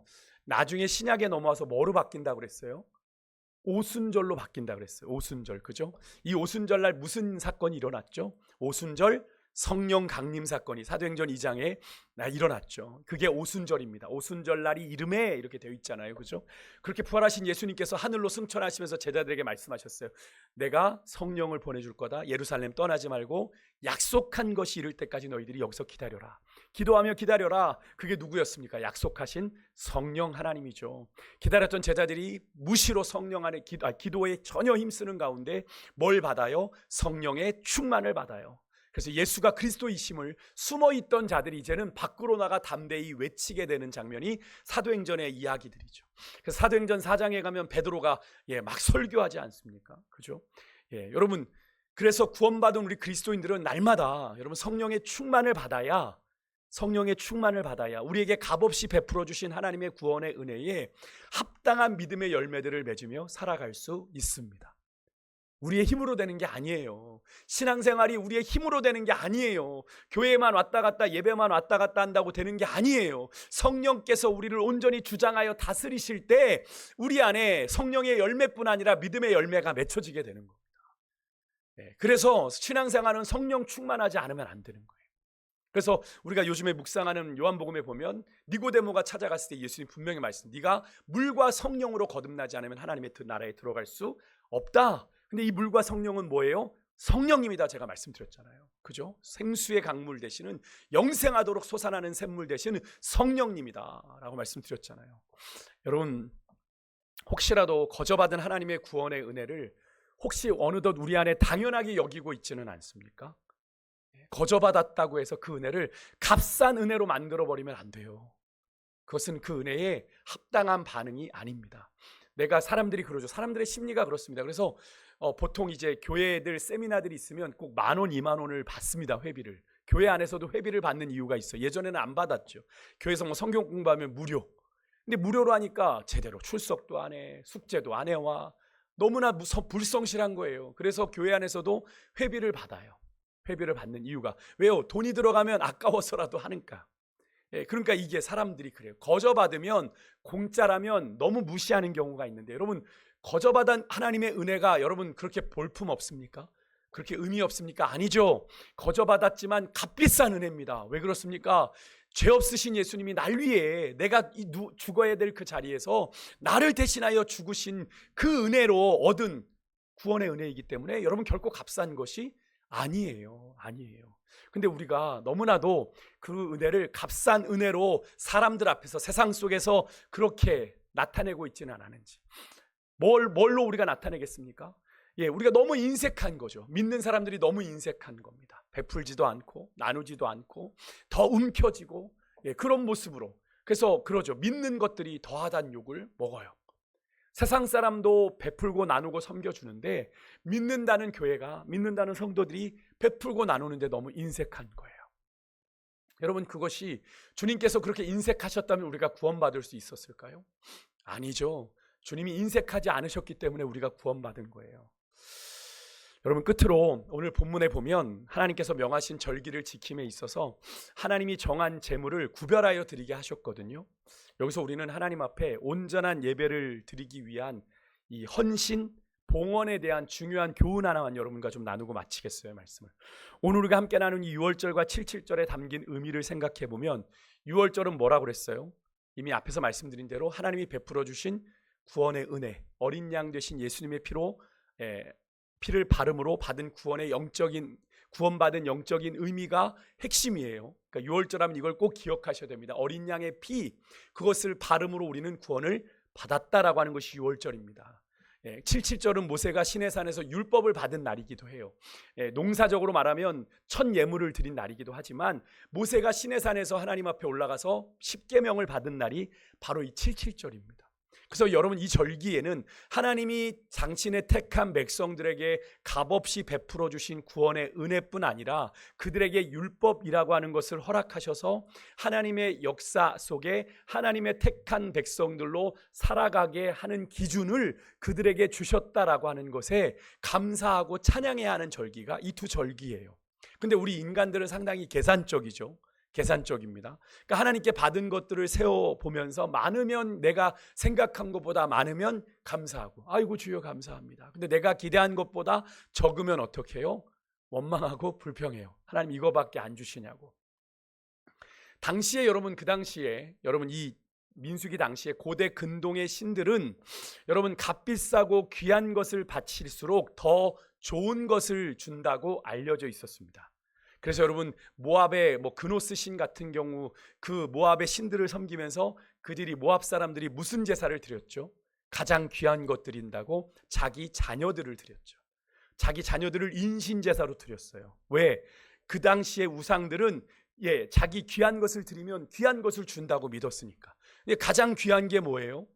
나중에 신약에 넘어와서 뭐로 바뀐다고 그랬어요? 오순절로 바뀐다고 그랬어요. 오순절, 그죠? 이 오순절날 무슨 사건이 일어났죠? 오순절 성령 강림 사건이 사도행전 2장에 일어났죠. 그게 오순절입니다. 오순절날이 이름에 이렇게 되어 있잖아요. 그죠? 그렇게 부활하신 예수님께서 하늘로 승천하시면서 제자들에게 말씀하셨어요. 내가 성령을 보내줄 거다. 예루살렘 떠나지 말고 약속한 것이 이를 때까지 너희들이 여기서 기다려라. 기도하며 기다려라. 그게 누구였습니까? 약속하신 성령 하나님이죠. 기다렸던 제자들이 무시로 성령 안에 기도에 전혀 힘쓰는 가운데 뭘 받아요? 성령의 충만을 받아요. 그래서 예수가 그리스도이심을 숨어있던 자들이 이제는 밖으로 나가 담대히 외치게 되는 장면이 사도행전의 이야기들이죠. 그래서 사도행전 4장에 가면 베드로가 막 설교하지 않습니까? 그죠? 여러분, 그래서 구원받은 우리 그리스도인들은 날마다 여러분 성령의 충만을 받아야 우리에게 값없이 베풀어 주신 하나님의 구원의 은혜에 합당한 믿음의 열매들을 맺으며 살아갈 수 있습니다. 우리의 힘으로 되는 게 아니에요. 신앙생활이 우리의 힘으로 되는 게 아니에요. 교회만 왔다 갔다 예배만 왔다 갔다 한다고 되는 게 아니에요. 성령께서 우리를 온전히 주장하여 다스리실 때 우리 안에 성령의 열매뿐 아니라 믿음의 열매가 맺혀지게 되는 겁니다. 그래서 신앙생활은 성령 충만하지 않으면 안 되는 거예요. 그래서 우리가 요즘에 묵상하는 요한복음에 보면 니고데모가 찾아갔을 때 예수님 분명히 네가 물과 성령으로 거듭나지 않으면 하나님의 나라에 들어갈 수 없다. 근데 이 물과 성령은 뭐예요? 성령님이다 제가 말씀드렸잖아요. 그죠? 생수의 강물 대신은 영생하도록 솟아나는 샘물 대신은 성령님이다 라고 말씀드렸잖아요. 여러분, 혹시라도 거저받은 하나님의 구원의 은혜를 혹시 어느덧 우리 안에 당연하게 여기고 있지는 않습니까? 거저받았다고 해서 그 은혜를 값싼 은혜로 만들어버리면 안 돼요. 그것은 그 은혜에 합당한 반응이 아닙니다. 사람들이 그러죠. 사람들의 심리가 그렇습니다. 그래서 보통 이제 교회들 세미나들이 있으면 꼭 10,000원, 20,000원을 받습니다. 회비를. 교회 안에서도 회비를 받는 이유가 있어요. 예전에는 안 받았죠. 교회에서 성경 공부하면 무료. 근데 무료로 하니까 제대로 출석도 안 해, 숙제도 안 해와. 너무나 불성실한 거예요. 그래서 교회 안에서도 회비를 받아요. 회비를 받는 이유가 왜요? 돈이 들어가면 아까워서라도 하니까. 그러니까 이게 사람들이 그래요. 거저받으면 공짜라면 너무 무시하는 경우가 있는데, 여러분, 거저받은 하나님의 은혜가 여러분 그렇게 볼품 없습니까? 그렇게 의미 없습니까? 아니죠. 거저받았지만 값비싼 은혜입니다. 왜 그렇습니까? 죄 없으신 예수님이 날 위해 내가 죽어야 될 그 자리에서 나를 대신하여 죽으신 그 은혜로 얻은 구원의 은혜이기 때문에 여러분 결코 값싼 것이 아니에요. 근데 우리가 너무나도 그 은혜를 값싼 은혜로 사람들 앞에서 세상 속에서 그렇게 나타내고 있지는 않은지. 뭘로 우리가 나타내겠습니까? 우리가 너무 인색한 거죠. 믿는 사람들이 너무 인색한 겁니다. 베풀지도 않고 나누지도 않고 더 움켜쥐고 그런 모습으로. 그래서 그러죠. 믿는 것들이 더하단 욕을 먹어요. 세상 사람도 베풀고 나누고 섬겨주는데 믿는다는 교회가, 믿는다는 성도들이 베풀고 나누는데 너무 인색한 거예요. 여러분, 그것이 주님께서 그렇게 인색하셨다면 우리가 구원받을 수 있었을까요? 아니죠. 주님이 인색하지 않으셨기 때문에 우리가 구원받은 거예요. 여러분, 끝으로 오늘 본문에 보면 하나님께서 명하신 절기를 지킴에 있어서 하나님이 정한 제물을 구별하여 드리게 하셨거든요. 여기서 우리는 하나님 앞에 온전한 예배를 드리기 위한 이 헌신, 봉헌에 대한 중요한 교훈 하나만 여러분과 좀 나누고 마치겠어요, 말씀을. 오늘 우리가 함께 나눈 이 6월절과 77절에 담긴 의미를 생각해 보면 6월절은 뭐라고 그랬어요? 이미 앞에서 말씀드린 대로 하나님이 베풀어 주신 구원의 은혜, 어린 양 되신 예수님의 피를 바름으로 받은 구원의 구원받은 영적인 의미가 핵심이에요. 그러니까 6월절 하면 이걸 꼭 기억하셔야 됩니다. 어린 양의 피, 그것을 바름으로 우리는 구원을 받았다라고 하는 것이 6월절입니다. 77절은 모세가 시내산에서 율법을 받은 날이기도 해요. 농사적으로 말하면 첫 예물을 드린 날이기도 하지만 모세가 시내산에서 하나님 앞에 올라가서 십계명을 받은 날이 바로 이 77절입니다. 그래서 여러분, 이 절기에는 하나님이 당신의 택한 백성들에게 값없이 베풀어 주신 구원의 은혜뿐 아니라 그들에게 율법이라고 하는 것을 허락하셔서 하나님의 역사 속에 하나님의 택한 백성들로 살아가게 하는 기준을 그들에게 주셨다라고 하는 것에 감사하고 찬양해야 하는 절기가 이 두 절기예요. 근데 우리 인간들은 상당히 계산적이죠. 계산적입니다. 그러니까 하나님께 받은 것들을 세워보면서 많으면 내가 생각한 것보다 많으면 감사하고, 아이고 주여 감사합니다. 근데 내가 기대한 것보다 적으면 어떻게 해요? 원망하고 불평해요. 하나님 이거밖에 안 주시냐고. 당시에 여러분, 그 당시에 여러분, 이 민수기 당시에 고대 근동의 신들은 여러분 값비싸고 귀한 것을 바칠수록 더 좋은 것을 준다고 알려져 있었습니다. 그래서 여러분, 모압의 그노스 신 같은 경우 그 모압의 신들을 섬기면서 그들이, 모압 사람들이 무슨 제사를 드렸죠? 가장 귀한 것 드린다고 자기 자녀들을 드렸죠. 자기 자녀들을 인신제사로 드렸어요. 왜? 그 당시의 우상들은 자기 귀한 것을 드리면 귀한 것을 준다고 믿었으니까. 가장 귀한 게 뭐예요?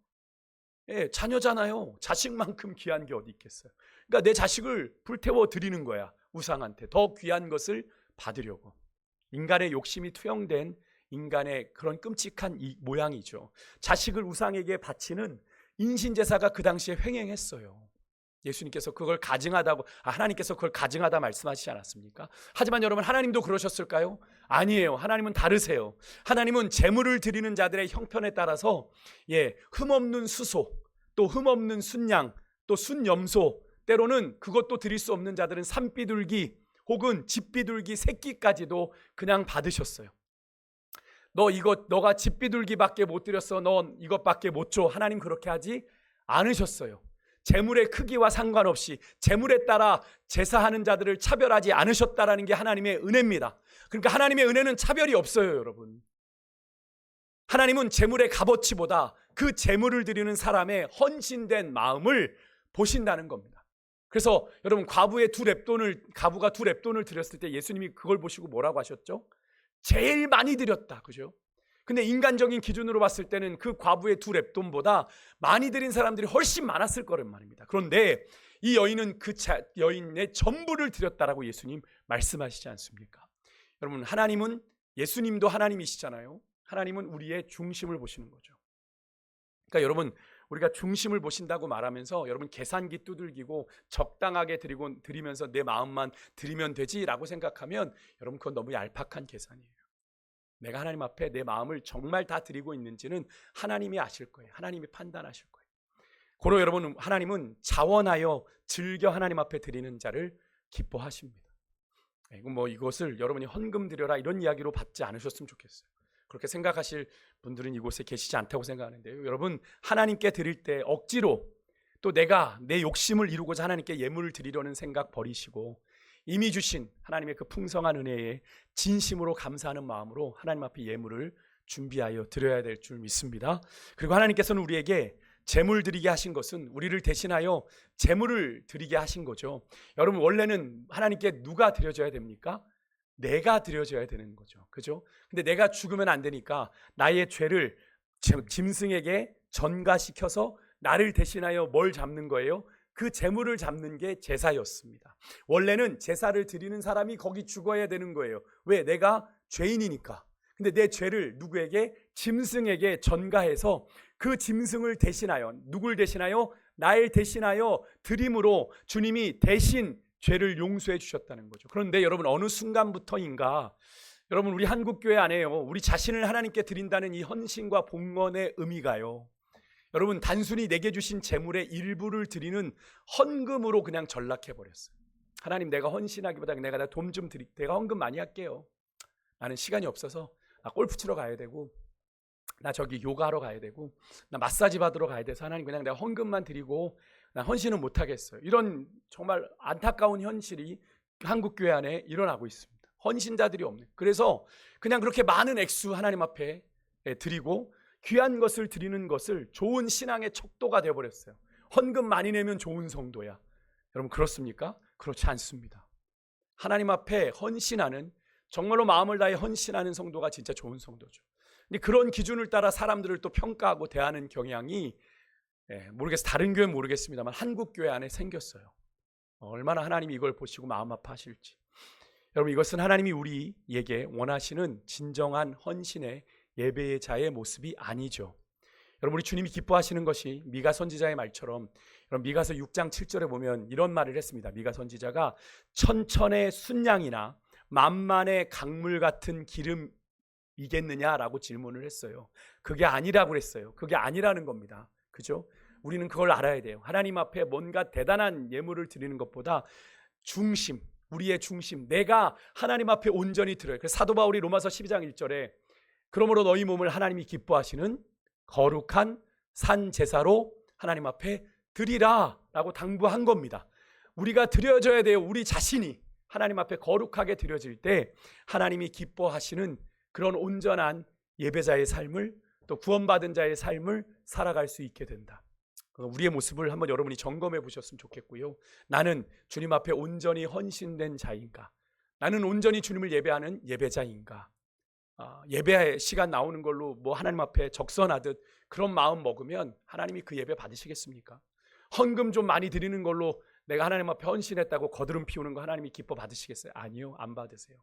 자녀잖아요. 자식만큼 귀한 게 어디 있겠어요. 그러니까 내 자식을 불태워 드리는 거야, 우상한테. 더 귀한 것을 받으려고. 인간의 욕심이 투영된 인간의 그런 끔찍한 이 모양이죠. 자식을 우상에게 바치는 인신제사가 그 당시에 횡행했어요. 예수님께서 그걸 가증하다고, 하나님께서 그걸 가증하다 말씀하시지 않았습니까? 하지만 여러분, 하나님도 그러셨을까요? 아니에요. 하나님은 다르세요. 하나님은 제물을 드리는 자들의 형편에 따라서 흠없는 수소, 또 흠없는 순양, 또 순염소, 때로는 그것도 드릴 수 없는 자들은 산비둘기 혹은 집비둘기 새끼까지도 그냥 받으셨어요. 너가 집비둘기밖에 못 드렸어, 넌 이것밖에 못 줘. 하나님 그렇게 하지 않으셨어요. 재물의 크기와 상관없이 재물에 따라 제사하는 자들을 차별하지 않으셨다라는 게 하나님의 은혜입니다. 그러니까 하나님의 은혜는 차별이 없어요, 여러분. 하나님은 재물의 값어치보다 그 재물을 드리는 사람의 헌신된 마음을 보신다는 겁니다. 그래서 여러분, 가부가 두 렙돈을 드렸을 때 예수님이 그걸 보시고 뭐라고 하셨죠? 제일 많이 드렸다, 그죠? 근데 인간적인 기준으로 봤을 때는 그 과부의 두 렙돈보다 많이 드린 사람들이 훨씬 많았을 거란 말입니다. 그런데 이 여인은 그 여인의 전부를 드렸다라고 예수님 말씀하시지 않습니까? 여러분, 하나님은, 예수님도 하나님이시잖아요. 하나님은 우리의 중심을 보시는 거죠. 그러니까 여러분, 우리가 중심을 보신다고 말하면서 여러분 계산기 두들기고 적당하게 드리면서 내 마음만 드리면 되지라고 생각하면 여러분, 그건 너무 얄팍한 계산이에요. 내가 하나님 앞에 내 마음을 정말 다 드리고 있는지는 하나님이 아실 거예요. 하나님이 판단하실 거예요. 고로 여러분, 하나님은 자원하여 즐겨 하나님 앞에 드리는 자를 기뻐하십니다. 이것을 여러분이 헌금 드려라 이런 이야기로 받지 않으셨으면 좋겠어요. 그렇게 생각하실 분들은 이곳에 계시지 않다고 생각하는데요. 여러분, 하나님께 드릴 때 억지로 또 내가 내 욕심을 이루고자 하나님께 예물을 드리려는 생각 버리시고 이미 주신 하나님의 그 풍성한 은혜에 진심으로 감사하는 마음으로 하나님 앞에 예물을 준비하여 드려야 될 줄 믿습니다. 그리고 하나님께서는 우리에게 제물 드리게 하신 것은 우리를 대신하여 제물을 드리게 하신 거죠. 여러분, 원래는 하나님께 누가 드려져야 됩니까? 내가 드려져야 되는 거죠. 그죠? 근데 내가 죽으면 안 되니까 나의 죄를 짐승에게 전가시켜서 나를 대신하여 뭘 잡는 거예요? 그 재물을 잡는 게 제사였습니다. 원래는 제사를 드리는 사람이 거기 죽어야 되는 거예요. 왜? 내가 죄인이니까. 근데 내 죄를 누구에게? 짐승에게 전가해서 그 짐승을 대신하여, 누굴 대신하여? 나를 대신하여 드림으로 주님이 대신 죄를 용서해 주셨다는 거죠. 그런데 여러분, 어느 순간부터인가 여러분, 우리 한국교회 안에요, 우리 자신을 하나님께 드린다는 이 헌신과 봉헌의 의미가요, 여러분, 단순히 내게 주신 재물의 일부를 드리는 헌금으로 그냥 전락해버렸어요. 하나님, 내가 헌신하기보다 내가 돈 좀 드릴게요. 내가 헌금 많이 할게요. 나는 시간이 없어서 나 골프 치러 가야 되고, 나 저기 요가하러 가야 되고, 나 마사지 받으러 가야 돼서 하나님 그냥 내가 헌금만 드리고 난 헌신은 못하겠어요. 이런 정말 안타까운 현실이 한국교회 안에 일어나고 있습니다. 헌신자들이 없는. 그래서 그냥 그렇게 많은 액수 하나님 앞에 드리고 귀한 것을 드리는 것을 좋은 신앙의 척도가 되어버렸어요. 헌금 많이 내면 좋은 성도야. 여러분, 그렇습니까? 그렇지 않습니다. 하나님 앞에 헌신하는, 정말로 마음을 다해 헌신하는 성도가 진짜 좋은 성도죠. 근데 그런 기준을 따라 사람들을 또 평가하고 대하는 경향이 모르겠어요. 다른 교회는 모르겠습니다만 한국 교회 안에 생겼어요. 얼마나 하나님이 이걸 보시고 마음 아파하실지. 여러분, 이것은 하나님이 우리에게 원하시는 진정한 헌신의 예배의 자의 모습이 아니죠. 여러분, 우리 주님이 기뻐하시는 것이 미가 선지자의 말처럼, 여러분, 미가서 6장 7절에 보면 이런 말을 했습니다. 미가 선지자가 천천의 순양이나 만만의 강물 같은 기름이겠느냐라고 질문을 했어요. 그게 아니라고 그랬어요. 그게 아니라는 겁니다. 그죠? 우리는 그걸 알아야 돼요. 하나님 앞에 뭔가 대단한 예물을 드리는 것보다 중심, 우리의 중심, 내가 하나님 앞에 온전히 드려요. 그래서 사도 바울이 로마서 12장 1절에 그러므로 너희 몸을 하나님이 기뻐하시는 거룩한 산 제사로 하나님 앞에 드리라 라고 당부한 겁니다. 우리가 드려져야 돼요. 우리 자신이 하나님 앞에 거룩하게 드려질 때 하나님이 기뻐하시는 그런 온전한 예배자의 삶을, 또 구원받은 자의 삶을 살아갈 수 있게 된다. 우리의 모습을 한번 여러분이 점검해 보셨으면 좋겠고요. 나는 주님 앞에 온전히 헌신된 자인가? 나는 온전히 주님을 예배하는 예배자인가? 예배 시간 나오는 걸로 뭐 하나님 앞에 적선하듯 그런 마음 먹으면 하나님이 그 예배 받으시겠습니까? 헌금 좀 많이 드리는 걸로 내가 하나님 앞에 헌신했다고 거드름 피우는 거 하나님이 기뻐 받으시겠어요? 아니요, 안 받으세요.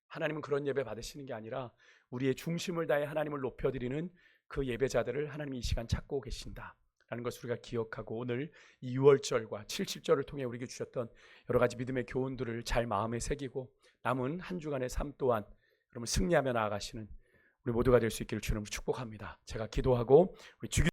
하나님은 그런 예배 받으시는 게 아니라 우리의 중심을 다해 하나님을 높여드리는 그 예배자들을 하나님이 이 시간 찾고 계신다라는 것을 우리가 기억하고, 오늘 이 6월절과 77절을 통해 우리에게 주셨던 여러 가지 믿음의 교훈들을 잘 마음에 새기고 남은 한 주간의 삶 또한 여러분 승리하며 나아가시는 우리 모두가 될 수 있기를 주님으로 축복합니다. 제가 기도하고 우리 주교